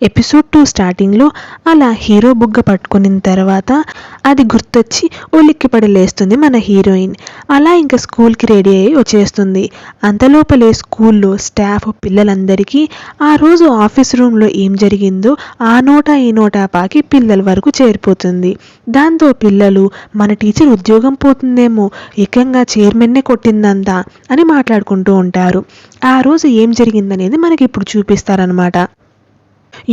Episode 2 స్టార్టింగ్లో అలా hero బుగ్గ పట్టుకున్న తర్వాత అది గుర్తొచ్చి ఉలిక్కిపడి లేస్తుంది మన హీరోయిన్. అలా ఇంకా స్కూల్కి రెడీ అయ్యి వచ్చేస్తుంది. అంతలోపలే స్కూల్లో స్టాఫ్ పిల్లలందరికీ ఆ రోజు ఆఫీస్ రూమ్లో ఏం జరిగిందో ఆ నోటా ఈ నోటా పాకి పిల్లల వరకు చేరిపోతుంది. దాంతో పిల్లలు మన టీచర్ ఉద్యోగం పోతుందేమో, ఏకంగా చైర్మన్నే కొట్టిందంతా అని మాట్లాడుకుంటూ ఉంటారు. ఆ రోజు ఏం జరిగిందనేది మనకి ఇప్పుడు చూపిస్తారనమాట.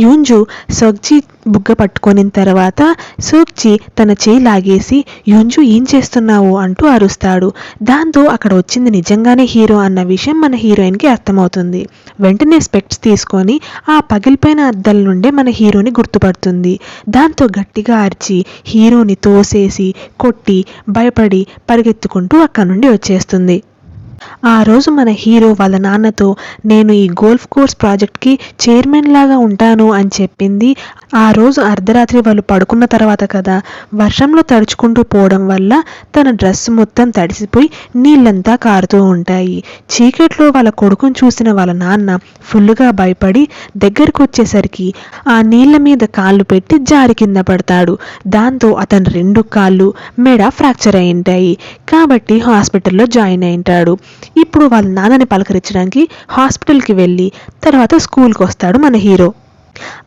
యూంజు సోగ్జీ బుగ్గ పట్టుకొని తర్వాత సోగ్జీ తన చేయి లాగేసి యూంజు ఏం చేస్తున్నావు అంటూ అరుస్తాడు. దాంతో అక్కడ వచ్చింది నిజంగానే హీరో అన్న విషయం మన హీరోయిన్కి అర్థమవుతుంది. వెంటనే స్పెక్ట్స్ తీసుకొని ఆ పగిలిపోయిన అద్దాల నుండే మన హీరోని గుర్తుపడుతుంది. దాంతో గట్టిగా అరిచి హీరోని తోసేసి కొట్టి భయపడి పరిగెత్తుకుంటూ అక్కడ నుండి వచ్చేస్తుంది. ఆ రోజు మన హీరో వాళ్ళ నాన్నతో నేను ఈ గోల్ఫ్ కోర్స్ ప్రాజెక్ట్కి చైర్మన్ లాగా ఉంటాను అని చెప్పింది ఆ రోజు అర్ధరాత్రి వాళ్ళు పడుకున్న తర్వాత కదా. వర్షంలో తడుచుకుంటూ పోవడం వల్ల తన డ్రెస్ మొత్తం తడిసిపోయి నీళ్ళంతా కారుతూ ఉంటాయి. చీకట్లో వాళ్ళ కొడుకుని చూసిన వాళ్ళ నాన్న ఫుల్గా భయపడి దగ్గరకు వచ్చేసరికి ఆ నీళ్ళ మీద కాళ్ళు పెట్టి జారి కింద పడతాడు. దాంతో అతని 2 కాళ్ళు మెడ ఫ్రాక్చర్ అయి ఉంటాయి కాబట్టి హాస్పిటల్లో జాయిన్ అయింటాడు. ఇప్పుడు వాళ్ళ నాన్నని పలకరించడానికి హాస్పిటల్కి వెళ్ళి తర్వాత స్కూల్కి వస్తాడు మన హీరో.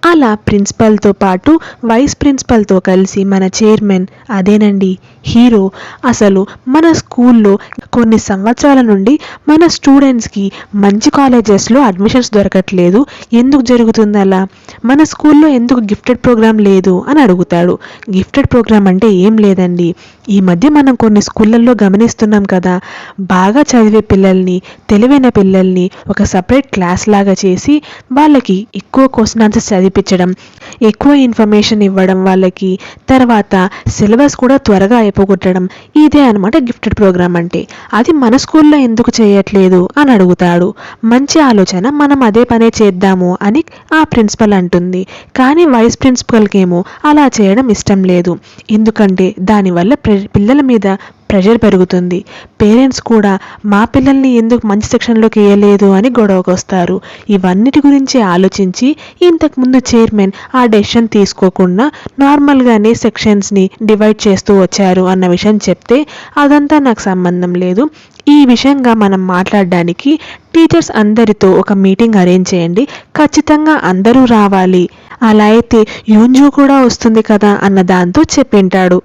అలా ప్రిన్సిపల్తో పాటు వైస్ ప్రిన్సిపల్తో కలిసి మన చైర్మన్ అదేనండి హీరో అసలు మన స్కూల్లో కొన్ని సంవత్సరాల నుండి మన స్టూడెంట్స్కి మంచి కాలేజెస్లో అడ్మిషన్స్ దొరకట్లేదు, ఎందుకు జరుగుతుంది అలా, మన స్కూల్లో ఎందుకు గిఫ్టెడ్ ప్రోగ్రామ్ లేదు అని అడుగుతాడు. గిఫ్టెడ్ ప్రోగ్రామ్ అంటే ఏం లేదండి, ఈ మధ్య మనం కొన్ని స్కూళ్ళల్లో గమనిస్తున్నాం కదా, బాగా చదివే పిల్లల్ని తెలివైన పిల్లల్ని ఒక సపరేట్ క్లాస్ లాగా చేసి వాళ్ళకి ఎక్కువ క్వశ్చన్ ఆన్సర్స్ చదివించడం, ఎక్కువ ఇన్ఫర్మేషన్ ఇవ్వడం వాళ్ళకి, తర్వాత సిలబస్ కూడా త్వరగా అయిపోగొట్టడం, ఇదే అనమాట గిఫ్టెడ్ ప్రోగ్రామ్ అంటే. అది మన స్కూల్లో ఎందుకు చేయట్లేదు అని అడుగుతాడు. మంచి ఆలోచన, మనం అదే పనే చేద్దాము అని ఆ ప్రిన్సిపల్ అంటుంది. కానీ వైస్ ప్రిన్సిపల్కి ఏమో అలా చేయడం ఇష్టం లేదు. ఎందుకంటే దానివల్ల పిల్లల మీద ప్రెషర్ పెరుగుతుంది. పేరెంట్స్ కూడా మా పిల్లల్ని ఎందుకు మంచి సెక్షన్లోకి వేయలేదు అని గొడవకు వస్తారు. ఇవన్నిటి గురించి ఆలోచించి ఇంతకుముందు చైర్మన్ ఆ డెసిషన్ తీసుకోకుండా నార్మల్గానే సెక్షన్స్ని డివైడ్ చేస్తూ వచ్చారు అన్న విషయం చెప్తే అదంతా నాకు సంబంధం లేదు, ఈ విషయంగా మనం మాట్లాడడానికి టీచర్స్ అందరితో ఒక మీటింగ్ అరేంజ్ చేయండి, ఖచ్చితంగా అందరూ రావాలి, అలా అయితే యూంజు కూడా వస్తుంది కదా అన్న దాంతో చెప్పింటాడు.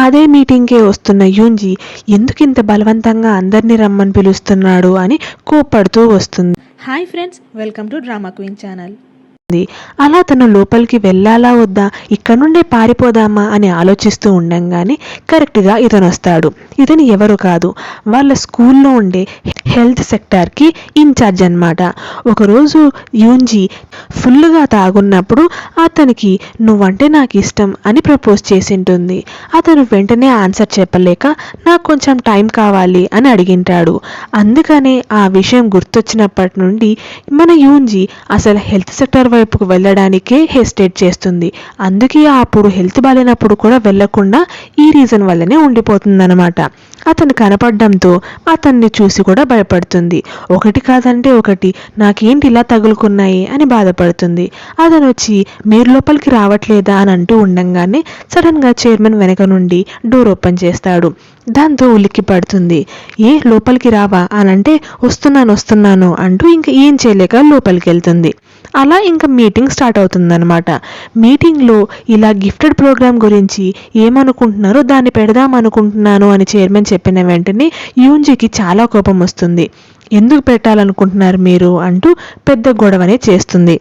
అదే మీటింగ్కే వస్తున్న యూంజీ ఎందుకింత బలవంతంగా అందరినీ రమ్మని పిలుస్తున్నాడు అని కోప్పడుతూ వస్తుంది. Hi friends, welcome to drama queen channel. అలా తను లోపలికి వెళ్ళాలా వద్దా, ఇక్కడ నుండే పారిపోదామా అని ఆలోచిస్తూ ఉండంగానే కరెక్ట్గా ఇతను వస్తాడు. ఇతను ఎవరు కాదు, వాళ్ళ స్కూల్లో ఉండే హెల్త్ సెక్టార్కి ఇన్ఛార్జ్ అనమాట. ఒకరోజు యూంజీ ఫుల్గా తాగున్నప్పుడు అతనికి నువ్వంటే నాకు ఇష్టం అని ప్రపోజ్ చేసింటుంది. అతను వెంటనే ఆన్సర్ చెప్పలేక నాకు కొంచెం టైం కావాలి అని అడిగింటాడు. అందుకనే ఆ విషయం గుర్తొచ్చినప్పటి నుండి మన యూంజీ అసలు హెల్త్ సెక్టార్ వైపుకు వెళ్ళడానికే హెసిటేట్ చేస్తుంది. అందుకే అప్పుడు హెల్త్ బాగాలేనప్పుడు కూడా వెళ్ళకుండా ఈ రీజన్ వల్లనే ఉండిపోతుందన్నమాట. అతను కనపడడంతో అతన్ని చూసి కూడా భయపడుతుంది. ఒకటి కాదంటే ఒకటి, నాకేంటి ఇలా తగులుకున్నాయి అని బాధపడుతుంది. అతను వచ్చి మీరు లోపలికి రావట్లేదా అని అంటూ ఉండంగానే సడన్గా చైర్మన్ వెనక నుండి డోర్ ఓపెన్ చేస్తాడు. దాంతో ఉలిక్కి పడుతుంది. ఏ లోపలికి రావా అని అంటే వస్తున్నాను అంటూ ఇంకా ఏం చేయలేక లోపలికి వెళ్తుంది. అలా ఇంకా మీటింగ్ స్టార్ట్ అవుతుందన్నమాట. మీటింగ్లో ఇలా గిఫ్టెడ్ ప్రోగ్రామ్ గురించి ఏమనుకుంటున్నారో దాన్ని పెడదాం అనుకుంటున్నాను అని చైర్మన్ చెప్పిన వెంటనే యూంజీకి చాలా కోపం వస్తుంది. ఎందుకు పెట్టాలనుకుంటున్నారు మీరు అంటూ పెద్ద గొడవనే చేస్తుంది.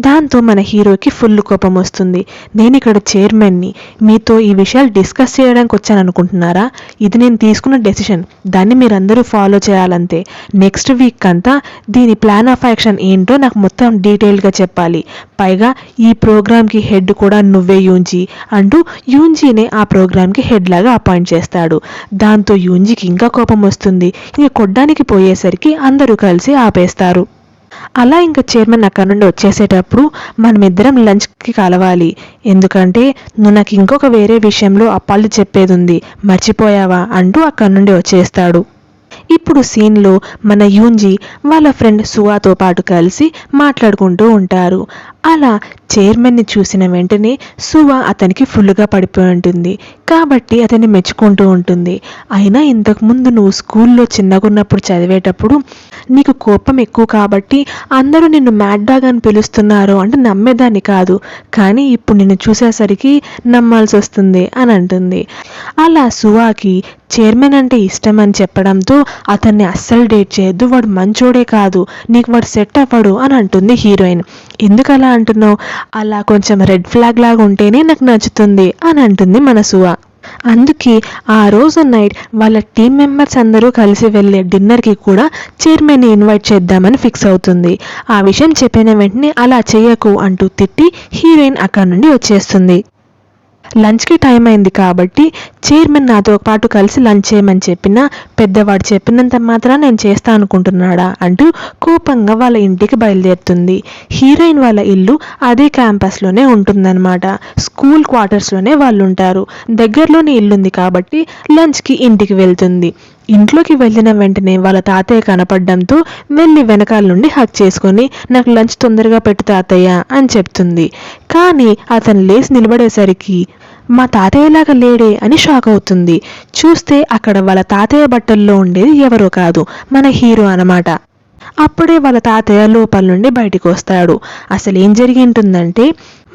దాంతో మన హీరోకి ఫుల్ కోపం వస్తుంది. నేను ఇక్కడ చైర్మన్ని, మీతో ఈ విషయాలు డిస్కస్ చేయడానికి వచ్చాను అనుకుంటున్నారా? ఇది నేను తీసుకున్న డెసిషన్, దాన్ని మీరందరూ ఫాలో చేయాలంతే. నెక్స్ట్ వీక్ అంతా దీని ప్లాన్ ఆఫ్ యాక్షన్ ఏంటో నాకు మొత్తం డీటెయిల్గా చెప్పాలి. పైగా ఈ ప్రోగ్రామ్కి హెడ్ కూడా నువ్వే యూంజీ అంటూ యూంజీనే ఆ ప్రోగ్రామ్కి హెడ్ లాగా అపాయింట్ చేస్తాడు. దాంతో యూంజీకి ఇంకా కోపం వస్తుంది. ఇంక కొట్టడానికి పోయేసరికి అందరూ కలిసి ఆపేస్తారు. అలా ఇంకా చైర్మన్ అక్కడ నుండి వచ్చేసేటప్పుడు మనమిద్దరం లంచ్కి కలవాలి, ఎందుకంటే నువ్వు నాకు ఇంకొక వేరే విషయంలో అప్పాలు చెప్పేది ఉంది, మర్చిపోయావా అంటూ అక్కడ నుండి వచ్చేస్తాడు. ఇప్పుడు సీన్లో మన యూంజీ వాళ్ళ ఫ్రెండ్ సువాతో పాటు కలిసి మాట్లాడుకుంటూ ఉంటారు. అలా చైర్మన్ని చూసిన వెంటనే సువా అతనికి ఫుల్గా పడిపోయి ఉంటుంది. కాబట్టి అతన్ని మెచ్చుకుంటూ ఉంటుంది. అయినా ఇంతకుముందు నువ్వు స్కూల్లో చిన్నగున్నప్పుడు చదివేటప్పుడు నీకు కోపం ఎక్కువ కాబట్టి అందరూ నిన్ను మ్యాడ్ డాగ్ అని పిలుస్తున్నారు అంటే నమ్మేదాన్ని కాదు, కానీ ఇప్పుడు నిన్ను చూసేసరికి నమ్మాల్సి వస్తుంది అని అంటుంది. అలా సువాకి చైర్మన్ అంటే ఇష్టం అని చెప్పడంతో అతన్ని అస్సలు డేట్ చేయొద్దు, వాడు మంచోడే కాదు, నీకు వాడు సెట్ అవ్వడు అని అంటుంది హీరోయిన్. ఎందుకు అలా అంటున్నావు, అలా కొంచెం రెడ్ ఫ్లాగ్ లాగా ఉంటేనే నాకు నచ్చుతుంది అని అంటుంది మన సువా. అందుకే ఆ రోజు నైట్ వాళ్ళ టీం మెంబర్స్ అందరూ కలిసి వెళ్ళే డిన్నర్కి కూడా చైర్మన్ని ఇన్వైట్ చేద్దామని ఫిక్స్ అవుతుంది. ఆ విషయం చెప్పిన వెంటనే అలా చెయ్యకు అంటూ తిట్టి హీరోయిన్ అక్కడి నుండి వచ్చేస్తుంది. లంచ్కి టైం అయింది కాబట్టి చైర్మన్ నాతో పాటు కలిసి లంచ్ చేయమని చెప్పినా పెద్దవాడు చెప్పినంత మాత్రం నేను చేస్తా అనుకుంటున్నాడా అంటూ కోపంగా వాళ్ళ ఇంటికి బయలుదేరుతుంది. హీరోయిన్ వాళ్ళ ఇల్లు అదే క్యాంపస్లోనే ఉంటుందన్నమాట. స్కూల్ క్వార్టర్స్లోనే వాళ్ళు ఉంటారు. దగ్గరలోనే ఇల్లుంది కాబట్టి లంచ్కి ఇంటికి వెళ్తుంది. ఇంట్లోకి వెళ్ళిన వెంటనే వాళ్ళ తాతయ్య కనపడడంతో వెళ్ళి వెనకాల నుండి హక్ చేసుకొని నాకు లంచ్ తొందరగా పెట్టు తాతయ్య అని చెప్తుంది. కానీ అతను లేచి నిలబడేసరికి మా తాతయ్యలాగా లేడే అని షాక్ అవుతుంది. చూస్తే అక్కడ వాళ్ళ తాతయ్య బట్టల్లో ఉండేది ఎవరో కాదు, మన హీరో అన్నమాట. అప్పుడే వాళ్ళ తాతయ్య లోపల నుండి బయటికి వస్తాడు. అసలు ఏం జరిగి ఉంటుందంటే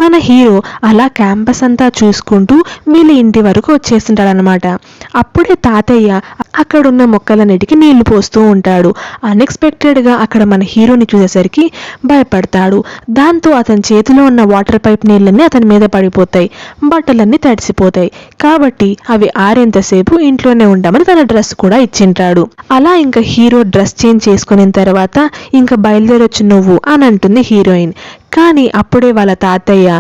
మన హీరో అలా క్యాంపస్ అంతా చూసుకుంటూ వీళ్ళ ఇంటి వరకు వచ్చేస్తుంటాడనమాట. అప్పుడే తాతయ్య అక్కడున్న మొక్కలన్నిటికీ నీళ్లు పోస్తూ ఉంటాడు. అన్ఎక్స్పెక్టెడ్గా అక్కడ మన హీరోని చూసేసరికి భయపడతాడు. దాంతో అతని చేతిలో ఉన్న వాటర్ పైప్ నీళ్ళన్నీ అతని మీద పడిపోతాయి, బట్టలన్నీ తడిసిపోతాయి. కాబట్టి అవి ఆరేంతసేపు ఇంట్లోనే ఉండమని తన డ్రెస్ కూడా ఇచ్చింటాడు. అలా ఇంకా హీరో డ్రెస్ చేంజ్ చేసుకున్న తర్వాత ఇంకా బయలుదేరొచ్చు నువ్వు అని అంటుంది హీరోయిన్. కానీ అప్పుడే వాళ్ళ తాతయ్య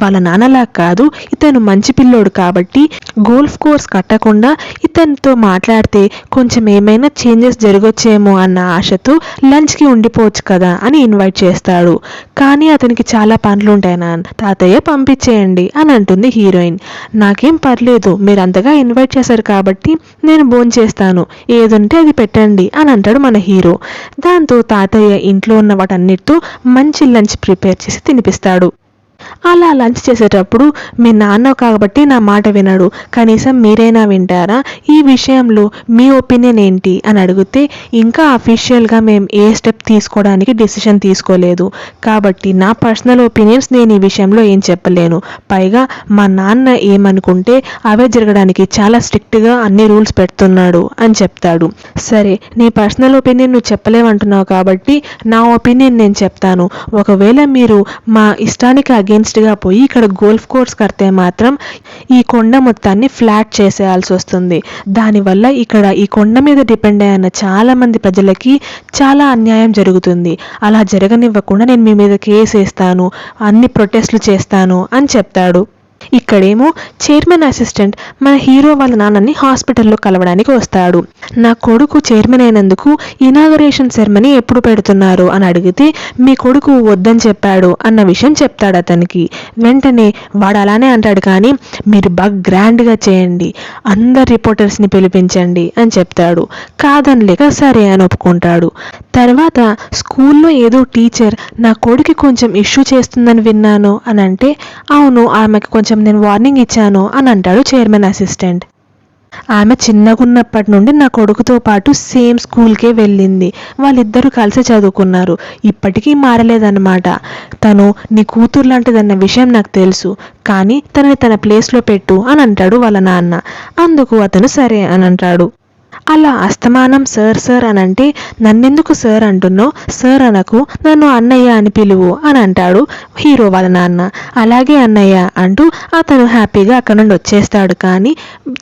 వాళ్ళ నాన్నలా కాదు, ఇతను మంచి పిల్లోడు కాబట్టి గోల్ఫ్ కోర్స్ కట్టకుండా ఇతనితో మాట్లాడితే కొంచెం ఏమైనా చేంజెస్ జరగొచ్చేమో అన్న ఆశతో లంచ్కి ఉండిపోవచ్చు కదా అని ఇన్వైట్ చేస్తాడు. కానీ అతనికి చాలా పనులు ఉంటాయి నాన్న, తాతయ్య పంపించేయండి అని అంటుంది హీరోయిన్. నాకేం పర్లేదు, మీరు అంతగా ఇన్వైట్ చేశారు కాబట్టి నేను భోంచేస్తాను, ఏదుంటే అది పెట్టండి అని అంటాడు మన హీరో. దాంతో తాతయ్య ఇంట్లో ఉన్న వాటన్నిటితో మంచి లంచ్ ప్రిపేర్ చేసి తినిపిస్తాడు. అలా లంచ్ చేసేటప్పుడు మీ నాన్న కాబట్టి నా మాట వినడు, కనీసం మీరైనా వింటారా, ఈ విషయంలో మీ ఒపీనియన్ ఏంటి అని అడిగితే ఇంకా అఫీషియల్గా మేము ఏ స్టెప్ తీసుకోవడానికి డిసిషన్ తీసుకోలేదు కాబట్టి నా పర్సనల్ ఒపీనియన్స్ నేను ఈ విషయంలో ఏం చెప్పలేను, పైగా మా నాన్న ఏమనుకుంటే అవే జరగడానికి చాలా స్ట్రిక్ట్గా అన్ని రూల్స్ పెడుతున్నాడు అని చెప్తాడు. సరే నీ పర్సనల్ ఒపీనియన్ నువ్వు చెప్పలేమంటున్నావు కాబట్టి నా ఒపీనియన్ నేను చెప్తాను. ఒకవేళ మీరు మా ఇష్టానికి అగేన్స్ట్గా పోయి ఇక్కడ గోల్ఫ్ కోర్స్ కడితే మాత్రం ఈ కొండ మొత్తాన్ని ఫ్లాట్ చేసేయాల్సి వస్తుంది. దానివల్ల ఇక్కడ ఈ కొండ మీద డిపెండ్ అయిన చాలా మంది ప్రజలకి చాలా అన్యాయం జరుగుతుంది. అలా జరగనివ్వకుండా నేను మీ మీద కేసు వేస్తాను, అన్ని ప్రొటెస్ట్లు చేస్తాను అని చెప్తాడు. ఇక్కడేమో చైర్మన్ అసిస్టెంట్ మన హీరో వాళ్ళ నాన్నని హాస్పిటల్లో కలవడానికి వస్తాడు. నా కొడుకు చైర్మన్ అయినందుకు ఇనాగరేషన్ సెరమనీ ఎప్పుడు పెడుతున్నారు అని అడిగితే మీ కొడుకు వద్దని చెప్పాడు అన్న విషయం చెప్తాడు అతనికి. వెంటనే వాడు అలానే అంటాడు, కానీ మీరు బాగా గ్రాండ్గా చేయండి, అందరు రిపోర్టర్స్ని పిలిపించండి అని చెప్తాడు. కాదనలేక సరే అని ఒప్పుకుంటాడు. తర్వాత స్కూల్లో ఏదో టీచర్ నా కొడుకు కొంచెం ఇష్యూ చేస్తుందని విన్నాను అని అంటే అవును, ఆమెకు కొంచెం నేను వార్నింగ్ ఇచ్చాను అని అంటాడు చైర్మన్ అసిస్టెంట్. ఆమె చిన్నగున్నప్పటి నుండి నా కొడుకుతో పాటు సేమ్ స్కూల్కే వెళ్ళింది, వాళ్ళిద్దరూ కలిసి చదువుకున్నారు, ఇప్పటికీ మారలేదన్నమాట. తను నీ కూతురు లాంటిదన్న విషయం నాకు తెలుసు, కానీ తనని తన ప్లేస్లో పెట్టు అని అంటాడు వాళ్ళ నాన్న. అందుకు అతను సరే అని అంటాడు. అలా అస్తమానం సార్ సార్ అని అంటే నన్నెందుకు సార్ అంటున్నావు, సార్ అనకు, నన్ను అన్నయ్య అని పిలువు అని అంటాడు హీరో వాళ్ళ నాన్న. అలాగే అన్నయ్య అంటూ అతను హ్యాపీగా అక్కడ నుండి వచ్చేస్తాడు. కానీ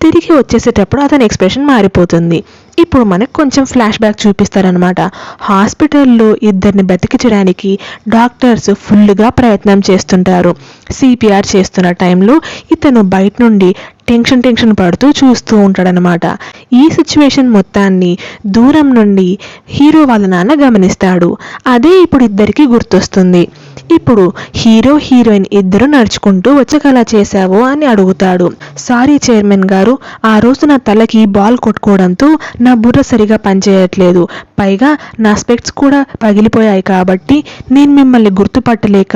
తిరిగి వచ్చేసేటప్పుడు అతని ఎక్స్ప్రెషన్ మారిపోతుంది. ఇప్పుడు మనకు కొంచెం ఫ్లాష్ బ్యాక్ చూపిస్తారనమాట. హాస్పిటల్లో ఇద్దరిని బతికించడానికి డాక్టర్స్ ఫుల్గా ప్రయత్నం చేస్తుంటారు. సిపిఆర్ చేస్తున్న టైంలో ఇతను బయట నుండి టెన్షన్ పడుతూ చూస్తూ ఉంటాడనమాట. ఈ సిచ్యువేషన్ మొత్తాన్ని దూరం నుండి హీరో వాళ్ళ నాన్న గమనిస్తాడు. అదే ఇప్పుడు ఇద్దరికి గుర్తొస్తుంది. ఇప్పుడు హీరో హీరోయిన్ ఇద్దరు నడుచుకుంటూ వచ్చకలా చేశావో అని అడుగుతాడు. సారీ చైర్మన్ గారు, ఆ రోజు నా తలకి బాల్ కొట్టుకోవడంతో నా బుర్ర సరిగా పనిచేయట్లేదు. పైగా నా స్పెక్ట్స్ కూడా పగిలిపోయాయి కాబట్టి నేను మిమ్మల్ని గుర్తుపట్టలేక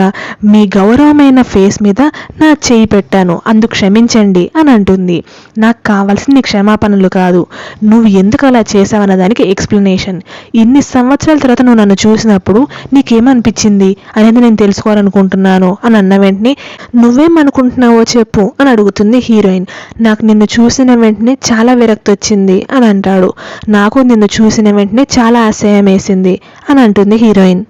మీ గౌరవమైన ఫేస్ మీద నా చేయి పెట్టాను, అందుకు క్షమించండి అని అంటుంది. నాకు కావాల్సిన నీ క్షమాపణలు కాదు, నువ్వు ఎందుకు అలా చేసావన్న దానికి ఎక్స్ప్లెనేషన్. ఇన్ని సంవత్సరాల తర్వాత నువ్వు నన్ను చూసినప్పుడు నీకేమనిపించింది అనేది నేను తెలుసుకోవాలనుకుంటున్నాను అని అన్న వెంటనే నువ్వేమనుకుంటున్నావో చెప్పు అని అడుగుతుంది హీరోయిన్. నాకు నిన్ను చూసిన వెంటనే చాలా విరక్తి వచ్చింది అని అంటాడు. నాకు నిన్ను చూసిన వెంటనే చాలా అసహ్యం వేసింది అని అంటుంది హీరోయిన్.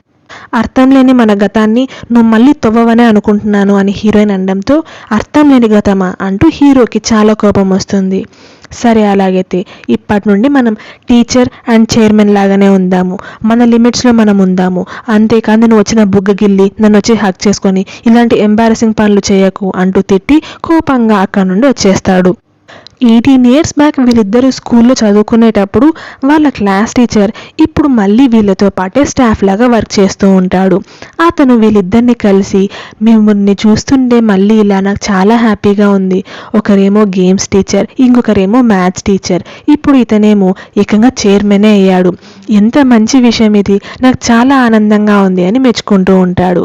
అర్థం లేని మన గతాన్ని నువ్వు మళ్ళీ తవ్వవనే అనుకుంటున్నాను అని హీరోయిన్ అనడంతో అర్థం లేని గతమా అంటూ హీరోకి చాలా కోపం వస్తుంది. సరే అలాగైతే ఇప్పటి నుండి మనం టీచర్ అండ్ చైర్మన్ లాగానే ఉందాము, మన లిమిట్స్లో మనం ఉందాము, అంతేకాదు నువ్వు వచ్చిన బుగ్గగిల్లి నన్ను వచ్చి హక్ చేసుకొని ఇలాంటి ఎంబారసింగ్ పనులు చేయకు అంటూ తిట్టి కోపంగా అక్కడి నుండి వచ్చేస్తాడు. 18 years బ్యాక్ వీళ్ళిద్దరూ స్కూల్లో చదువుకునేటప్పుడు వాళ్ళ క్లాస్ టీచర్ ఇప్పుడు మళ్ళీ వీళ్ళతో పాటే స్టాఫ్ లాగా వర్క్ చేస్తూ ఉంటాడు. అతను వీళ్ళిద్దరిని కలిసి మిమ్మల్ని చూస్తుంటే మళ్ళీ ఇలా నాకు చాలా హ్యాపీగా ఉంది, ఒకరేమో గేమ్స్ టీచర్ ఇంకొకరేమో మ్యాథ్స్ టీచర్, ఇప్పుడు ఇతనేమో ఏకంగా చైర్మనే అయ్యాడు, ఎంత మంచి విషయం ఇది, నాకు చాలా ఆనందంగా ఉంది అని మెచ్చుకుంటూ ఉంటాడు.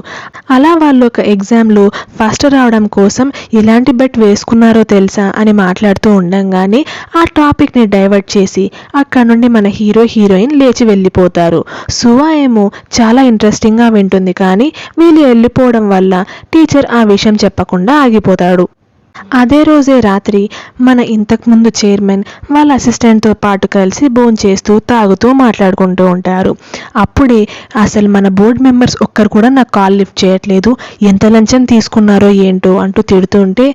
అలా వాళ్ళు ఒక ఎగ్జామ్లో ఫస్ట్ రావడం కోసం ఎలాంటి బెట్ వేసుకున్నారో తెలుసా అని మాట్లాడుతూ ఉండంగానే ఆ టాపిక్ని డైవర్ట్ చేసి అక్కడ నుండి మన హీరో హీరోయిన్ లేచి వెళ్ళిపోతారు. సువా ఏమో చాలా ఇంట్రెస్టింగ్గా వింటుంది, కానీ వీళ్ళు వెళ్ళిపోవడం వల్ల టీచర్ ఆ విషయం చెప్పకుండా ఆగిపోతాడు. అదే రోజే రాత్రి మన ఇంతకుముందు చైర్మన్ వాళ్ళ అసిస్టెంట్తో పాటు కలిసి భోంచేస్తూ తాగుతూ మాట్లాడుకుంటూ ఉంటారు. అప్పుడే అసలు మన బోర్డు మెంబర్స్ ఒక్కరు కూడా నాకు కాల్ లిఫ్ట్ చేయట్లేదు, ఎంత లంచం తీసుకున్నారో ఏంటో అంటూ తిడుతుంటే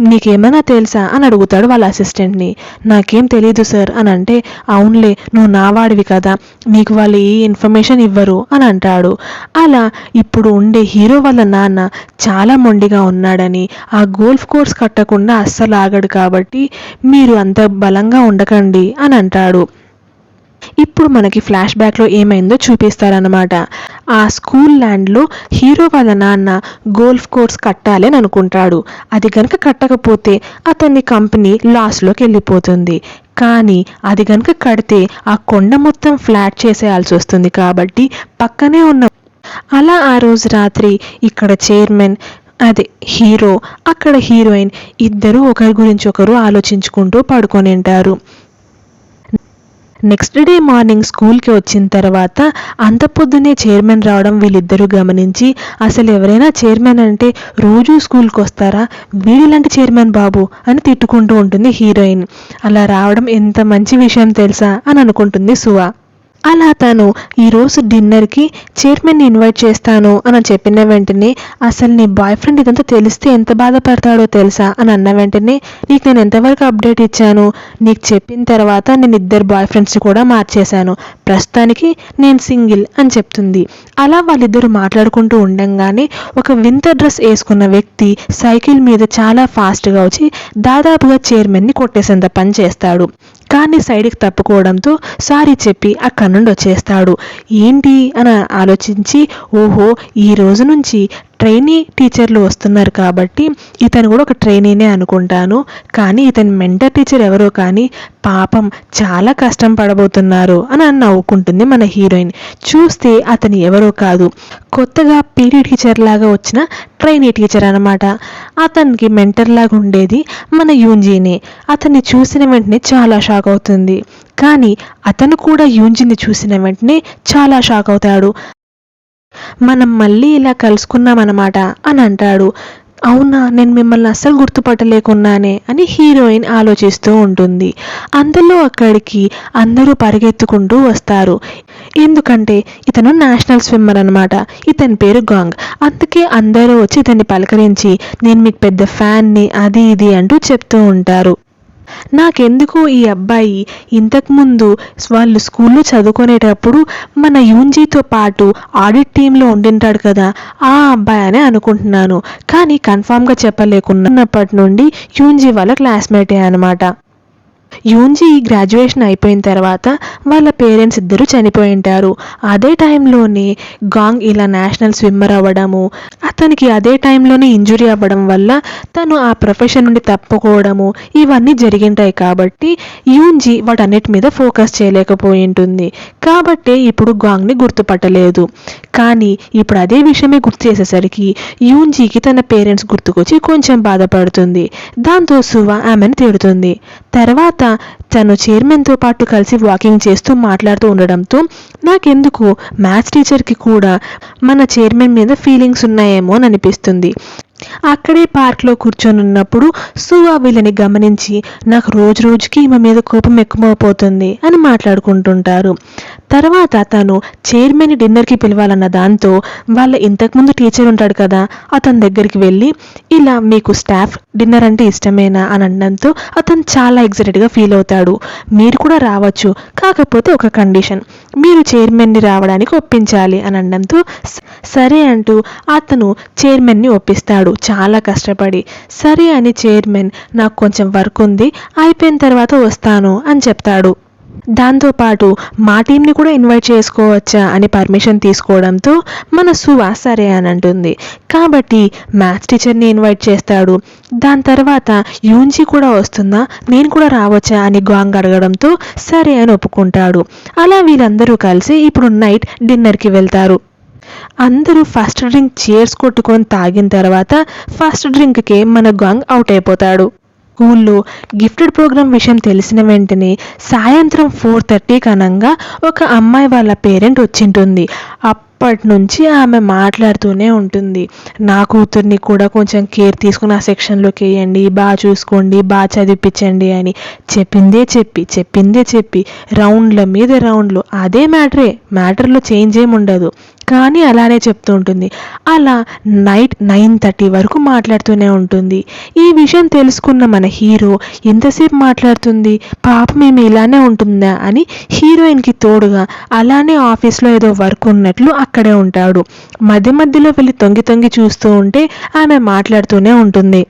నీకేమైనా తెలుసా అని అడుగుతాడు వాళ్ళ అసిస్టెంట్ని. నాకేం తెలీదు సార్ అని అంటే, అవునులే నువ్వు నా వాడివి కదా, నీకు వాళ్ళు ఏ ఇన్ఫర్మేషన్ ఇవ్వరు అని అంటాడు. అలా ఇప్పుడు ఉండే హీరో వాళ్ళ నాన్న చాలా మొండిగా ఉన్నాడని, ఆ గోల్ఫ్ కోర్స్ కట్టకుండా అస్సలు ఆగడు, కాబట్టి మీరు అంత బలంగా ఉండకండి అని అంటాడు. ఇప్పుడు మనకి ఫ్లాష్ బ్యాక్లో ఏమైందో చూపిస్తారనమాట. ఆ స్కూల్ ల్యాండ్లో హీరో వాళ్ళ నాన్న గోల్ఫ్ కోర్స్ కట్టాలి అని అనుకుంటాడు. అది కనుక కట్టకపోతే అతన్ని కంపెనీ లాస్లోకి వెళ్ళిపోతుంది. కానీ అది కనుక కడితే ఆ కొండ మొత్తం ఫ్లాట్ చేసేయాల్సి వస్తుంది, కాబట్టి పక్కనే ఉన్న అలా ఆ రోజు రాత్రి ఇక్కడ చైర్మన్ అదే హీరో అక్కడ హీరోయిన్ ఇద్దరు ఒకరి గురించి ఒకరు ఆలోచించుకుంటూ పడుకొని ఉంటారు. నెక్స్ట్ డే మార్నింగ్ స్కూల్కి వచ్చిన తర్వాత అంత పొద్దునే చైర్మన్ రావడం వీళ్ళిద్దరూ గమనించి, అసలు ఎవరైనా చైర్మన్ అంటే రోజూ స్కూల్కి వస్తారా, వీడిలాంటి చైర్మన్ బాబు అని తిట్టుకుంటూ ఉంటుంది హీరోయిన్. అలా రావడం ఎంత మంచి విషయం తెలుసా అని అనుకుంటుంది సువా. అలా తను ఈరోజు డిన్నర్కి చైర్మన్ని ఇన్వైట్ చేస్తాను అని చెప్పిన వెంటనే, అసలు నీ బాయ్ ఫ్రెండ్ ఇదంతా తెలిస్తే ఎంత బాధపడతాడో తెలుసా అని అన్న వెంటనే, నీకు నేను ఎంతవరకు అప్డేట్ ఇచ్చాను, నీకు చెప్పిన తర్వాత నేను 2 బాయ్ ఫ్రెండ్స్ని కూడా మార్చేశాను, ప్రస్తుతానికి నేను సింగిల్ అని చెప్తుంది. అలా వాళ్ళిద్దరూ మాట్లాడుకుంటూ ఉండంగానే ఒక వింత డ్రెస్ వేసుకున్న వ్యక్తి సైకిల్ మీద చాలా ఫాస్ట్గా వచ్చి దాదాపుగా చైర్మన్ని కొట్టేసేంత పని చేస్తాడు. కానీ సైడ్కి తప్పుకోవడంతో సారీ చెప్పి అక్కడి నుండి వచ్చేస్తాడు. ఏంటి అని ఆలోచించి, ఓహో ఈ రోజు నుంచి ట్రైనీ టీచర్లు వస్తున్నారు కాబట్టి ఇతను కూడా ఒక ట్రైనీనే అనుకుంటాను, కానీ ఇతని మెంటర్ టీచర్ ఎవరో కానీ పాపం చాలా కష్టం పడబోతున్నారు అని నవ్వుకుంటుంది మన హీరోయిన్. చూస్తే అతను ఎవరో కాదు, కొత్తగా పీటీ టీచర్ లాగా వచ్చిన ట్రైనీ టీచర్ అనమాట. అతనికి మెంటర్ లాగా ఉండేది మన యూంజీనే. అతన్ని చూసిన వెంటనే చాలా షాక్ అవుతుంది, కానీ అతను కూడా యూంజీని చూసిన వెంటనే చాలా షాక్ అవుతాడు. మనం మళ్ళీ ఇలా కలుసుకున్నామన్నమాట అని అంటాడు. అవునా, నేను మిమ్మల్ని అస్సలు గుర్తుపట్టలేకున్నానే అని హీరోయిన్ ఆలోచిస్తూ ఉంటుంది. అందులో అక్కడికి అందరూ పరిగెత్తుకుంటూ వస్తారు, ఎందుకంటే ఇతను నేషనల్ స్విమ్మర్ అనమాట, ఇతని పేరు గాంగ్. అందుకే అందరూ వచ్చి ఇతన్ని పలకరించి నేను మీకు పెద్ద ఫ్యాన్ని అది ఇది అంటూ చెప్తూ ఉంటారు. నాకెందుకో ఈ అబ్బాయి ఇంతకుముందు వాళ్ళు స్కూల్లో చదువుకునేటప్పుడు మన యూన్జీతో పాటు ఆడిట్ టీంలో ఉండింటాడు కదా, ఆ అబ్బాయి అని అనుకుంటున్నాను. కానీ కన్ఫామ్గా చెప్పలేకున్నప్పటి నుండి యూన్జీ వాళ్ళ క్లాస్మేటే అనమాట. యూన్జీ గ్రాడ్యుయేషన్ అయిపోయిన తర్వాత వాళ్ళ పేరెంట్స్ ఇద్దరు చనిపోయి ఉంటారు. అదే టైంలోనే గాంగ్ ఇలా నేషనల్ స్విమ్మర్ అవ్వడము, అతనికి అదే టైంలోనే ఇంజురీ అవ్వడం వల్ల తను ఆ ప్రొఫెషన్ నుండి తప్పుకోవడము ఇవన్నీ జరిగింటాయి. కాబట్టి యూన్జీ వాటన్నిటి మీద ఫోకస్ చేయలేకపోయి ఉంటుంది. కాబట్టే ఇప్పుడు గాంగ్ని గుర్తుపట్టలేదు. కానీ ఇప్పుడు అదే విషయమే గుర్తు చేసేసరికి యూన్జీకి తన పేరెంట్స్ గుర్తుకొచ్చి కొంచెం బాధపడుతుంది. దాంతో సువా ఆమెను తిడుతుంది. తర్వాత తను చైర్మన్తో పాటు కలిసి వాకింగ్ చేస్తూ మాట్లాడుతూ ఉండడంతో నాకెందుకు మ్యాథ్స్ టీచర్కి కూడా మన చైర్మన్ మీద ఫీలింగ్స్ ఉన్నాయేమో అని అనిపిస్తుంది. అక్కడే పార్క్లో కూర్చొని ఉన్నప్పుడు సువా వీళ్ళని గమనించి నాకు రోజు రోజుకి ఈమె మీద కోపం ఎక్కువైపోతుంది అని మాట్లాడుకుంటుంటారు. తర్వాత తను చైర్మన్ని డిన్నర్కి పిలవాలన్న దాంతో వాళ్ళ ఇంతకుముందు టీచర్ ఉంటాడు కదా, అతని దగ్గరికి వెళ్ళి ఇలా మీకు స్టాఫ్ డిన్నర్ అంటే ఇష్టమేనా అని అనడంతో అతను చాలా ఎక్సైటెడ్గా ఫీల్ అవుతాడు. మీరు కూడా రావచ్చు, కాకపోతే ఒక కండిషన్, మీరు చైర్మన్ని రావడానికి ఒప్పించాలి అని అనడంతో సరే అంటూ అతను చైర్మన్ని ఒప్పిస్తాడు చాలా కష్టపడి. సరే అని చైర్మన్ నాకు కొంచెం వర్క్ ఉంది, అయిపోయిన తర్వాత వస్తాను అని చెప్తాడు. దాంతోపాటు మా టీంని కూడా ఇన్వైట్ చేసుకోవచ్చా అని పర్మిషన్ తీసుకోవడంతో మన సువా సరే అని అంటుంది. కాబట్టి మ్యాథ్స్ టీచర్ని ఇన్వైట్ చేస్తాడు. దాని తర్వాత యూన్జీ కూడా వస్తుందా, నేను కూడా రావచ్చా అని గాంగ్ అడగడంతో సరే అని ఒప్పుకుంటాడు. అలా వీళ్ళందరూ కలిసి ఇప్పుడు నైట్ డిన్నర్కి వెళ్తారు. అందరూ ఫస్ట్ డ్రింక్ చీర్స్ కొట్టుకొని తాగిన తర్వాత ఫస్ట్ డ్రింక్కే మన గాంగ్ అవుట్ అయిపోతాడు. స్కూల్లో గిఫ్టెడ్ ప్రోగ్రామ్ విషయం తెలిసిన వెంటనే సాయంత్రం 4:30 అనంగా ఒక అమ్మాయి వాళ్ళ పేరెంట్ వచ్చింటుంది. అప్పటి నుంచి ఆమె మాట్లాడుతూనే ఉంటుంది, నా కూతుర్ని కూడా కొంచెం కేర్ తీసుకుని ఆ సెక్షన్లోకి వేయండి, బాగా చూసుకోండి, బాగా చదివించండి అని చెప్పిందే చెప్పి రౌండ్ల మీద రౌండ్లు. అదే మ్యాటర్లో చేంజ్ ఏమి ఉండదు, కానీ అలానే చెప్తూ ఉంటుంది. అలా నైట్ 9:30 వరకు మాట్లాడుతూనే ఉంటుంది. ఈ విషయం తెలుసుకున్న మన హీరో ఎంతసేపు మాట్లాడుతుంది, పాపం ఏమి ఇలానే ఉంటుందా అని హీరోయిన్కి తోడుగా అలానే ఆఫీస్లో ఏదో వర్క్ ఉన్నట్లు అక్కడే ఉంటాడు. మధ్యలో వెళ్ళి తొంగి చూస్తూ ఉంటే ఆమె మాట్లాడుతూనే ఉంటుంది.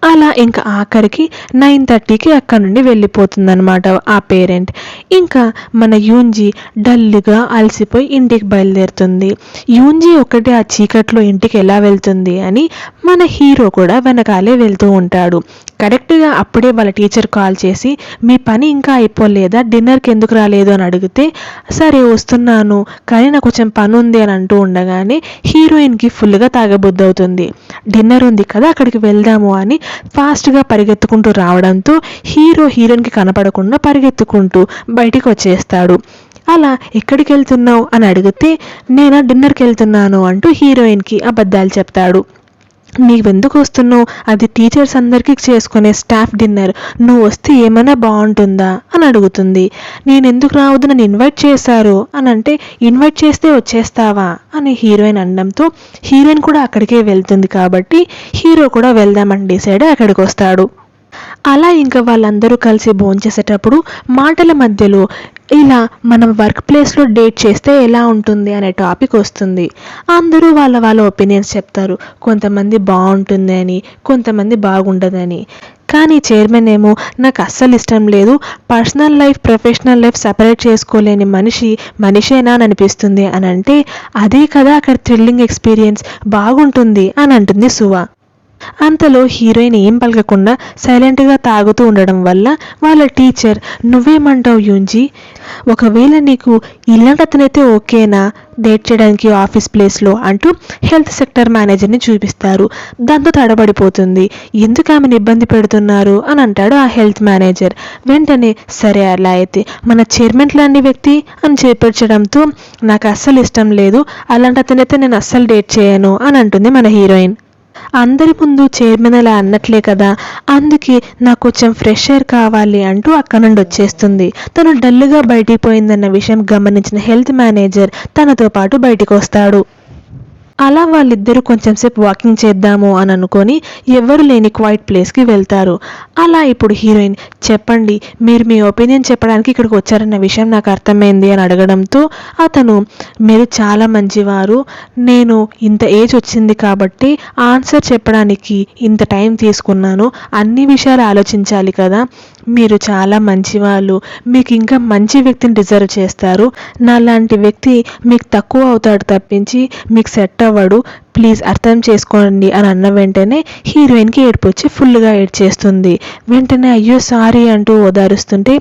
అలా ఇంకా ఆఖరికి 9:30కి అక్కడ నుండి వెళ్ళిపోతుందన్నమాట ఆ పేరెంట్. ఇంకా మన యూన్జీ డల్గా అలసిపోయి ఇంటికి బయలుదేరుతుంది. యూన్జీ ఒకటే ఆ చీకట్లో ఇంటికి ఎలా వెళ్తుంది అని మన హీరో కూడా వెనకాలే వెళ్తూ ఉంటాడు. కరెక్ట్గా అప్పుడే వాళ్ళ టీచర్ కాల్ చేసి మీ పని ఇంకా అయిపోలేదా, డిన్నర్కి ఎందుకు రాలేదు అని అడిగితే సరే వస్తున్నాను కానీ నాకు కొంచెం పని ఉంది అని అంటూ ఉండగానే హీరోయిన్కి ఫుల్గా తాగబుద్ధి అవుతుంది. డిన్నర్ ఉంది కదా అక్కడికి వెళ్దాము అని ఫాస్ట్గా పరిగెత్తుకుంటూ రావడంతో హీరోయిన్కి కనపడకుండా పరిగెత్తుకుంటూ బయటికి వచ్చేస్తాడు. అలా ఎక్కడికి వెళ్తున్నావు అని అడిగితే నేను డిన్నర్కి వెళ్తున్నాను అంటూ హీరోయిన్కి అబద్ధాలు చెప్తాడు. నీవెందుకు వస్తున్నావు, అది టీచర్స్ అందరికీ చేసుకునే స్టాఫ్ డిన్నర్, నువ్వు వస్తే ఏమైనా బాగుంటుందా అని అడుగుతుంది. నేను ఎందుకు రావద్దు, నన్ను ఇన్వైట్ చేశారు అని అంటే ఇన్వైట్ చేస్తే వచ్చేస్తావా అని హీరోయిన్ అనడంతో హీరోయిన్ కూడా అక్కడికే వెళ్తుంది. కాబట్టి హీరో కూడా వెళ్దామని డిసైడ్ అక్కడికి వస్తాడు. అలా ఇంకా వాళ్ళందరూ కలిసి భోంచేసేటప్పుడు మాటల మధ్యలో ఇలా మనం వర్క్ ప్లేస్లో డేట్ చేస్తే ఎలా ఉంటుంది అనే టాపిక్ వస్తుంది. అందరూ వాళ్ళ ఒపీనియన్స్ చెప్తారు. కొంతమంది బాగుంటుంది అని, కొంతమంది బాగుండదని. కానీ చైర్మన్ ఏమో నాకు అస్సలు ఇష్టం లేదు, personal life professional life separate చేసుకోలేని మనిషేనా అని అనిపిస్తుంది అని అంటే అదే కదా అక్కడ థ్రిల్లింగ్ ఎక్స్పీరియన్స్, బాగుంటుంది అని అంటుంది సువా. అంతలో హీరోయిన్ ఏం పలకకుండా సైలెంట్గా తాగుతూ ఉండడం వల్ల వాళ్ళ టీచర్ నువ్వేమంటావు యూన్జీ, ఒకవేళ నీకు ఇలాంటి అతనైతే ఓకేనా డేట్ చేయడానికి ఆఫీస్ ప్లేస్లో అంటూ హెల్త్ సెక్టర్ మేనేజర్ని చూపిస్తారు. దాంతో తడబడిపోతుంది. ఎందుకు ఆమెను ఇబ్బంది పెడుతున్నారు అని అంటాడు ఆ హెల్త్ మేనేజర్. వెంటనే సరే అలా అయితే మన చైర్మన్ లాంటి వ్యక్తి అని చేపించడంతో నాకు అస్సలు ఇష్టం లేదు, అలాంటి అతనైతే నేను అస్సలు డేట్ చేయను అని అంటుంది మన హీరోయిన్. అందరి ముందు చైర్మన్ అలా అన్నట్లే కదా, అందుకే నాకు కొంచెం ఫ్రెష్ ఎయిర్ కావాలి అంటూ అక్కడ నుండి వచ్చేస్తుంది. తను డల్గా బయటికి పోయిందన్న విషయం గమనించిన హెల్త్ మేనేజర్ తనతో పాటు బయటికి వస్తాడు. అలా వాళ్ళిద్దరూ కొంచెం సేపు వాకింగ్ చేద్దాము అని అనుకొని ఎవరు లేని క్వైట్ ప్లేస్కి వెళ్తారు. అలా ఇప్పుడు హీరోయిన్, చెప్పండి మీరు మీ ఒపీనియన్ చెప్పడానికి ఇక్కడికి వచ్చారన్న విషయం నాకు అర్థమైంది అని అడగడంతో అతను, మీరు చాలా మంచివారు, నేను ఇంత ఏజ్ వచ్చింది కాబట్టి ఆన్సర్ చెప్పడానికి ఇంత టైం తీసుకున్నాను, అన్ని విషయాలు ఆలోచించాలి కదా, మీరు చాలా మంచివాళ్ళు, మీకు ఇంకా మంచి వ్యక్తిని డిజర్వ్ చేస్తారు, నాలాంటి వ్యక్తి మీకు తక్కువ అవుతాడు తప్పించి మీకు సెట్ అవ్వడు, ప్లీజ్ అర్థం చేసుకోండి అని అన్న వెంటనే హీరోయిన్కి ఏడుపు వచ్చి ఫుల్గా ఏడ్చేస్తుంది. వెంటనే అయ్యో సారీ అంటూ ఓదారుస్తుంటే,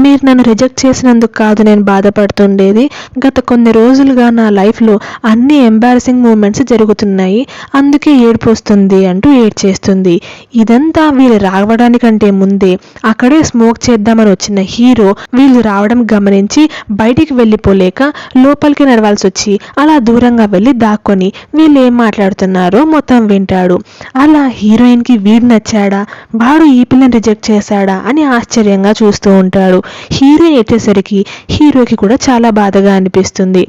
మీరు నన్ను రిజెక్ట్ చేసినందుకు కాదు నేను బాధపడుతుండేది, గత కొన్ని రోజులుగా నా లైఫ్లో అన్ని ఎంబారసింగ్ మూమెంట్స్ జరుగుతున్నాయి, అందుకే ఏడుపు వస్తుంది అంటూ ఏడ్చేస్తుంది. ఇదంతా వీళ్ళు రావడానికంటే ముందే అక్కడే స్మోక్ చేద్దామని వచ్చిన హీరో వీళ్ళు రావడం గమనించి బయటికి వెళ్ళిపోలేక లోపలికి నడవాల్సి వచ్చి అలా దూరంగా వెళ్ళి దాక్కొని వీళ్ళు ఏం మాట్లాడుతున్నారో మొత్తం వింటాడు. అలా హీరోయిన్కి వీడు నచ్చాడా, వాడు ఈ పిల్లని రిజెక్ట్ చేశాడా అని ఆశ్చర్యంగా చూస్తూ ఉంటాడు. హీరోయిన్ వచ్చేసరికి హీరోకి కూడా చాలా బాధగా అనిపిస్తుంది.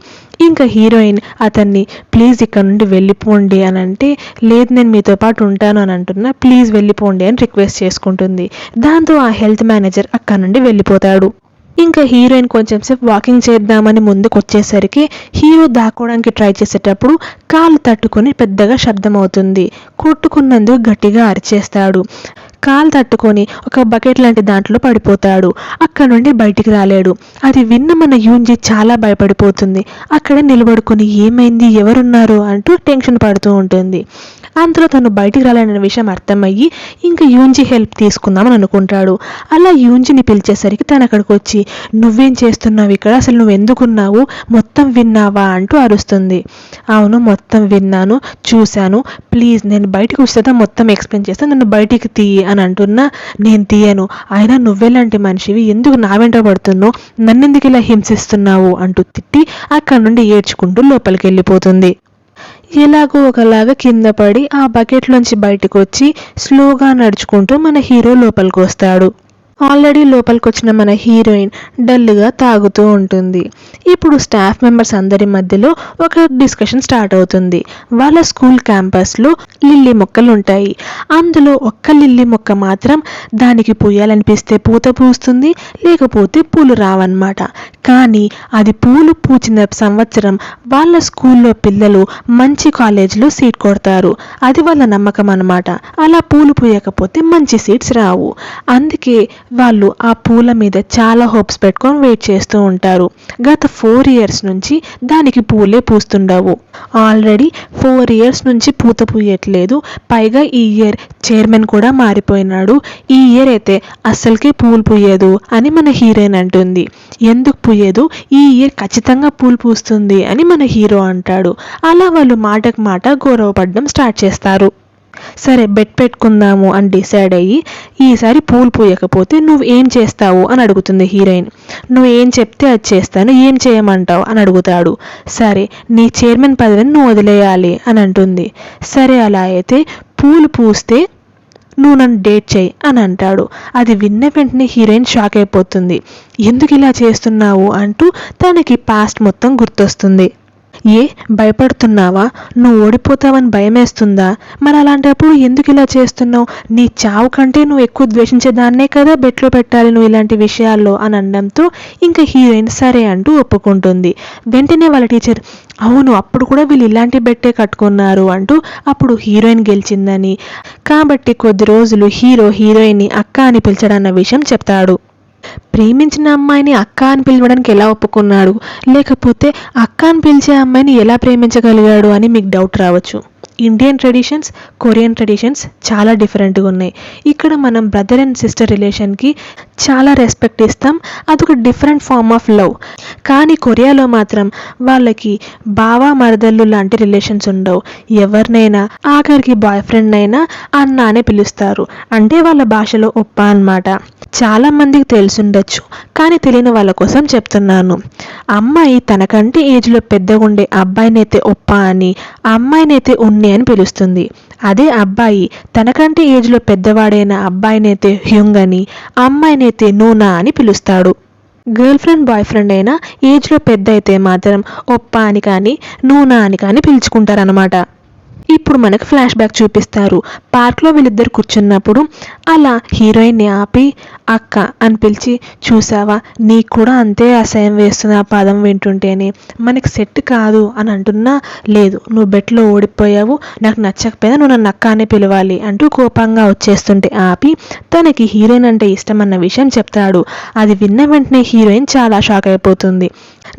ఇంకా హీరోయిన్ అతన్ని ప్లీజ్ ఇక్కడ నుండి వెళ్ళిపోండి అని అంటే, లేదు నేను మీతో పాటు ఉంటాను అని అంటున్నా, ప్లీజ్ వెళ్ళిపోండి అని రిక్వెస్ట్ చేసుకుంటుంది. దాంతో ఆ హెల్త్ మేనేజర్ అక్కడ నుండి వెళ్ళిపోతాడు. ఇంకా హీరోయిన్ కొంచెం సేపు వాకింగ్ చేద్దామని ముందుకు వచ్చేసరికి హీరో దాక్కోవడానికి ట్రై చేసేటప్పుడు కాలు తట్టుకొని పెద్దగా శబ్దం అవుతుంది. కొట్టుకున్నందుకు గట్టిగా అరిచేస్తాడు. కాలు తట్టుకొని ఒక బకెట్ లాంటి దాంట్లో పడిపోతాడు. అక్కడ నుండి బయటికి రాలేడు. అది విన్న మన యూన్జీ చాలా భయపడిపోతుంది. అక్కడ నిలబడుకొని ఏమైంది, ఎవరున్నారు అంటూ టెన్షన్ పడుతూ ఉంటుంది. అంతలో తను బయటికి రాలేనన్న విషయం అర్థమయ్యి ఇంకా యూన్జీ హెల్ప్ తీసుకుందామని అనుకుంటాడు. అలా యూన్జీని పిలిచేసరికి తను అక్కడికి వచ్చి, నువ్వేం చేస్తున్నావు ఇక్కడ, అసలు నువ్వు ఎందుకున్నావు, మొత్తం విన్నావా అంటూ అరుస్తుంది. అవును మొత్తం విన్నాను, చూశాను, ప్లీజ్ నేను బయటికి వస్తే మొత్తం ఎక్స్ప్లెయిన్ చేస్తాను, నన్ను బయటికి తీయి అని అంటున్నా, నేను తీయను, అయినా నువ్వెలాంటి మనిషివి, ఎందుకు నా వెంట పడుతున్నావు, నన్నెందుకు ఇలా హింసిస్తున్నావు అంటూ తిట్టి అక్కడ నుండి ఏడ్చుకుంటూ లోపలికి వెళ్ళిపోతుంది. ఎలాగో ఒకలాగా కింద పడి ఆ బకెట్లోంచి బయటకు వచ్చి స్లోగా నడుచుకుంటూ మన హీరో లోపలికి వస్తాడు. ఆల్రెడీ లోపలికి వచ్చిన మన హీరోయిన్ డల్గా తాగుతూ ఉంటుంది. ఇప్పుడు స్టాఫ్ మెంబర్స్ అందరి మధ్యలో ఒక డిస్కషన్ స్టార్ట్ అవుతుంది. వాళ్ళ స్కూల్ క్యాంపస్లో లిల్లీ మొక్కలు ఉంటాయి. అందులో ఒక్క లిల్లీ మొక్క మాత్రం దానికి పూయాలనిపిస్తే పూత పూస్తుంది, లేకపోతే పూలు రావన్నమాట. కానీ అది పూలు పూచిన సంవత్సరం వాళ్ళ స్కూల్లో పిల్లలు మంచి కాలేజీలో సీట్ కొడతారు. అది వాళ్ళ నమ్మకం అన్నమాట. అలా పూలు పూయకపోతే మంచి సీట్స్ రావు. అందుకే వాళ్ళు ఆ పూల మీద చాలా హోప్స్ పెట్టుకొని వెయిట్ చేస్తూ ఉంటారు. గత 4 years నుంచి దానికి పూలే పూస్తుండవు. ఆల్రెడీ 4 years నుంచి పూత పూయట్లేదు. పైగా ఈ ఇయర్ చైర్మన్ కూడా మారిపోయినాడు. ఈ ఇయర్ అయితే అస్సలకే పూలు పూయదు అని మన హీరోయిన్ అంటుంది. ఎందుకు పూయదు, ఈ ఇయర్ ఖచ్చితంగా పూలు పూస్తుంది అని మన హీరో అంటాడు. అలా వాళ్ళు మాటకు మాట గొడవపడడం స్టార్ట్ చేస్తారు. సరే బెట్ పెట్టుకుందాము అని డిసైడ్ అయ్యి, ఈసారి పూలు పూయకపోతే నువ్వు ఏం చేస్తావు అని అడుగుతుంది హీరోయిన్. నువ్వు ఏం చెప్తే అది చేస్తాను, ఏం చేయమంటావు అని అడుగుతాడు. సరే నీ చైర్మన్ పదవిని నువ్వు వదిలేయాలి అని అంటుంది. సరే అలా అయితే పూలు పూస్తే నువ్వు నన్ను డేట్ చేయి అని అంటాడు. అది విన్న వెంటనే హీరోయిన్ షాక్ అయిపోతుంది. ఎందుకు ఇలా చేస్తున్నావు అంటూ తనకి పాస్ట్ మొత్తం గుర్తొస్తుంది. ఏ భయపడుతున్నావా, నువ్వు ఓడిపోతావని భయమేస్తుందా, మరి అలాంటప్పుడు ఎందుకు ఇలా చేస్తున్నావు, నీ చావు కంటే నువ్వు ఎక్కువ ద్వేషించేదాన్నే కదా బెట్లో పెట్టాలి నువ్వు ఇలాంటి విషయాల్లో అని అనడంతో ఇంకా హీరోయిన్ సరే అంటూ ఒప్పుకుంటుంది. వెంటనే వాళ్ళ టీచర్, అవును అప్పుడు కూడా వీళ్ళు ఇలాంటి బెట్టే కట్టుకున్నారు అంటూ అప్పుడు హీరోయిన్ గెలిచిందని, కాబట్టి కొద్ది రోజులు హీరో హీరోయిన్ని అక్క అని పిలిచడన్న విషయం చెప్తాడు. ప్రేమించిన అమ్మాయిని అక్క అని పిలవడానికి ఎలా ఒప్పుకున్నాడు, లేకపోతే అక్క అని పిలిచే అమ్మాయిని ఎలా ప్రేమించగలిగాడు అని మీకు డౌట్ రావచ్చు. ఇండియన్ ట్రెడిషన్స్, కొరియన్ ట్రెడిషన్స్ చాలా డిఫరెంట్గా ఉన్నాయి. ఇక్కడ మనం బ్రదర్ అండ్ సిస్టర్ రిలేషన్కి చాలా రెస్పెక్ట్ ఇస్తాం. అదొక డిఫరెంట్ ఫార్మ్ ఆఫ్ లవ్. కానీ కొరియాలో మాత్రం వాళ్ళకి బావ మరదళ్ళు లాంటి రిలేషన్స్ ఉండవు. ఎవరినైనా ఆఖరికి బాయ్ ఫ్రెండ్ అయినా అన్న అనే పిలుస్తారు. అంటే వాళ్ళ భాషలో ఒప్ప అన్నమాట. చాలా మందికి తెలుసుండొచ్చు, కానీ తెలియని వాళ్ళ కోసం చెప్తున్నాను. అమ్మాయి తనకంటే ఏజ్లో పెద్దగా ఉండే అబ్బాయినైతే ఒప్ప అని, అమ్మాయినైతే ఉన్ని అని పిలుస్తుంది. అదే అబ్బాయి తనకంటే ఏజ్లో పెద్దవాడైన అబ్బాయినైతే హ్యుంగ్ అని, అమ్మాయినైతే నూనా అని పిలుస్తాడు. గర్ల్ ఫ్రెండ్ బాయ్ ఫ్రెండ్ అయినా ఏజ్లో పెద్ద అయితే మాత్రం ఒప్ప అని కానీ నూనా అని కానీ పిలుచుకుంటారనమాట. ఇప్పుడు మనకు ఫ్లాష్ బ్యాక్ చూపిస్తారు. పార్క్లో వీళ్ళిద్దరు కూర్చున్నప్పుడు అలా హీరోయిన్ని ఆపి అక్క అని పిలిచి, చూసావా నీకు కూడా అంతే అసహ్యం వేస్తుంది ఆ పదం వింటుంటేనే, మనకి సెట్ కాదు అని అంటున్నా, లేదు నువ్వు బెట్లో ఓడిపోయావు, నాకు నచ్చకపోయినా నువ్వు నన్ను అక్క అనే పిలవాలి అంటూ కోపంగా వచ్చేస్తుంటే ఆపి తనకి హీరోయిన్ అంటే ఇష్టం అన్న విషయం చెప్తాడు. అది విన్న వెంటనే హీరోయిన్ చాలా షాక్ అయిపోతుంది.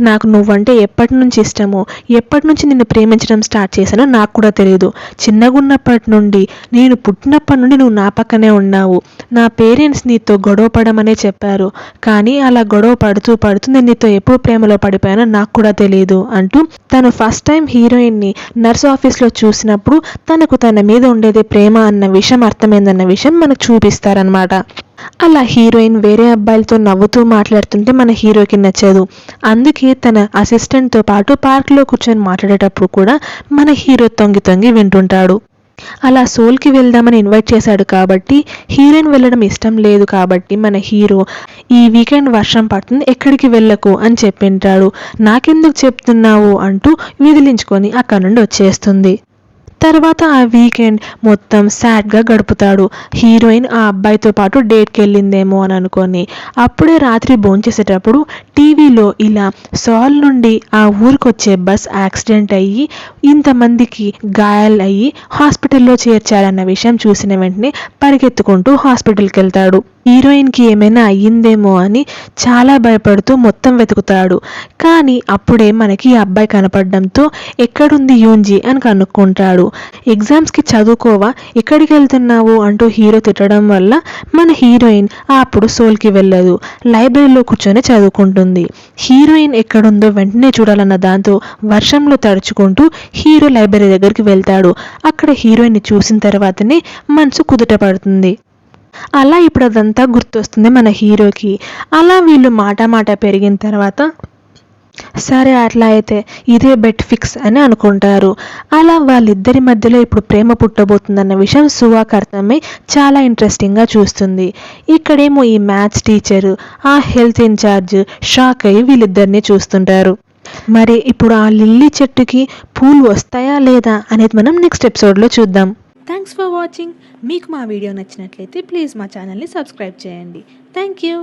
నాకు నువ్వంటే ఎప్పటి నుంచి ఇష్టమో, ఎప్పటి నుంచి నిన్ను ప్రేమించడం స్టార్ట్ చేశానో నాకు కూడా తెలియదు. చిన్నగున్నప్పటి నుండి, నేను పుట్టినప్పటి నుండి నువ్వు నా పక్కనే ఉన్నావు. నా పేరెంట్స్ నీతో గొడవ పడమనే చెప్పారు, కానీ అలా గొడవ పడుతూ నేను నీతో ఎప్పుడు ప్రేమలో పడిపోయానో నాకు కూడా తెలియదు అంటూ తను ఫస్ట్ టైం హీరోయిన్ని నర్స్ ఆఫీస్లో చూసినప్పుడు తనకు తన మీద ఉండేది ప్రేమ అన్న విషయం అర్థమైందన్న విషయం మనకు చూపిస్తారనమాట. అలా హీరోయిన్ వేరే అబ్బాయిలతో నవ్వుతూ మాట్లాడుతుంటే మన హీరోకి నచ్చదు. అందుకే తన అసిస్టెంట్తో పాటు పార్క్లో కూర్చొని మాట్లాడేటప్పుడు కూడా మన హీరో తొంగి వింటుంటాడు. అలా సోల్కి వెళ్దామని ఇన్వైట్ చేశాడు కాబట్టి హీరోయిన్ వెళ్ళడం ఇష్టం లేదు కాబట్టి మన హీరో ఈ వీకెండ్ వర్షం పడుతుంది ఎక్కడికి వెళ్ళకు అని చెప్పింటాడు. నాకెందుకు చెప్తున్నావు అంటూ విదిలించుకొని అక్కడ నుండి వచ్చేస్తుంది. తర్వాత ఆ వీకెండ్ మొత్తం సాడ్గా గడుపుతాడు. హీరోయిన్ ఆ అబ్బాయితో పాటు డేట్కి వెళ్ళిందేమో అని అనుకొని అప్పుడే రాత్రి భోంచేసేటప్పుడు టీవీలో ఇలా సాల్ నుండి ఆ ఊరికి వచ్చే బస్ యాక్సిడెంట్ అయ్యి ఇంతమందికి గాయాలు అయ్యి హాస్పిటల్లో చేర్చారన్న విషయం చూసిన వెంటనే పరిగెత్తుకుంటూ హాస్పిటల్కి వెళ్తాడు. హీరోయిన్కి ఏమైనా అయ్యిందేమో అని చాలా భయపడుతూ మొత్తం వెతుకుతాడు. కానీ అప్పుడే మనకి ఆ అబ్బాయి కనపడడంతో ఎక్కడుంది యూంజీ అని కనుక్కుంటాడు. ఎగ్జామ్స్కి చదువుకోవా, ఎక్కడికి వెళ్తున్నావు అంటూ హీరో తిట్టడం వల్ల మన హీరోయిన్ అప్పుడు సోల్కి వెళ్ళదు, లైబ్రరీలో కూర్చొని చదువుకుంటుంది. హీరోయిన్ ఎక్కడుందో వెంటనే చూడాలన్న దాంతో వర్షంలో తడుచుకుంటూ హీరో లైబ్రరీ దగ్గరికి వెళ్తాడు. అక్కడ హీరోయిన్ని చూసిన తర్వాతనే మనసు కుదుట పడుతుంది. అలా ఇప్పుడు అదంతా గుర్తొస్తుంది మన హీరోకి. అలా వీళ్ళు మాట పెరిగిన తర్వాత సరే అట్లా అయితే ఇదే బెట్ ఫిక్స్ అని అనుకుంటారు. అలా వాళ్ళిద్దరి మధ్యలో ఇప్పుడు ప్రేమ పుట్టబోతుందన్న విషయం సువాకు అర్థమై చాలా ఇంట్రెస్టింగ్గా చూస్తుంది. ఇక్కడేమో ఈ మ్యాథ్స్ టీచరు, ఆ హెల్త్ ఇన్ఛార్జ్ షాక్ అయ్యి వీళ్ళిద్దరిని చూస్తుంటారు. మరి ఇప్పుడు ఆ లిల్లీ చెట్టుకి పూలు వస్తాయా లేదా అనేది మనం నెక్స్ట్ ఎపిసోడ్లో చూద్దాం. Thanks for watching. మీకు మా వీడియో నచ్చినట్లయితే ప్లీజ్ మా ఛానల్ని సబ్స్క్రైబ్ చేయండి. Thank you.